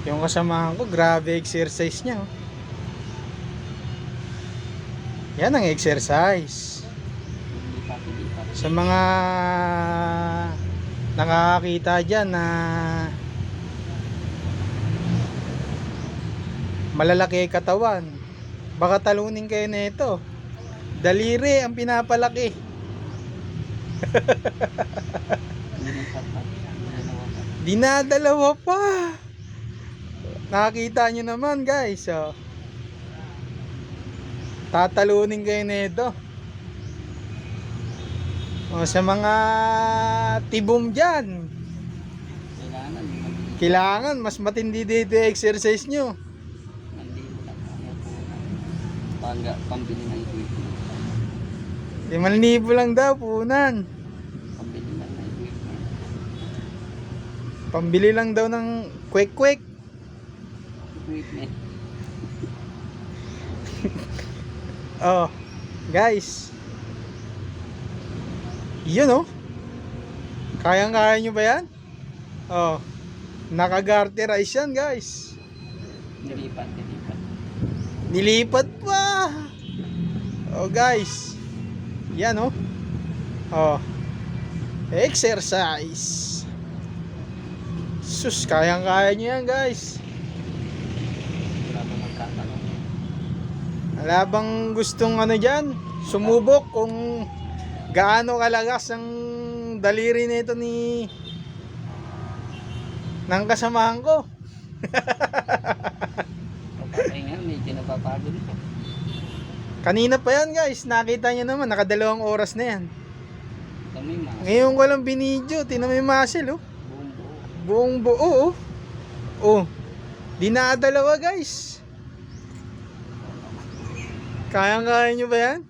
Yung kasamahan ko, grabe exercise niya. Oh. Yan ang exercise. Sa mga nakakakita dyan na malalaki katawan, baka talunin kayo na ito. Daliri ang pinapalaki. Dinadalawa pa. Nakakita nyo naman guys. Oh. Tatalunin kayo na ito. O, sa mga tibom dyan, kailangan mas matindi dito yung exercise nyo. Pambili ng equipment. 5,000 lang daw punan. Pambili lang ng equipment. Pambili lang daw ng quick. Equipment. Oh, guys. Yun oh. Kayang-kaya nyo ba yan? Oh, nakagarterize yan guys. Nilipat. Nilipat pa. Oh guys. Yan oh. Oh. Exercise. Sus, kayang-kaya nyo yan guys. Wala bang gustong ano dyan? Sumubok kung gaano kalagas ang daliri nito ng kasamahan ko. Kapatay nga, medyo napapagod ito. Kanina pa yan guys, nakita nyo naman, nakadalawang oras na yan. Ito may mas. Ngayon ko lang binidyo, tinan mo yung muscle oh. Buong buo. Buong buo oh. Oh, dinadalawa guys. Kayang-kaya nyo ba yan?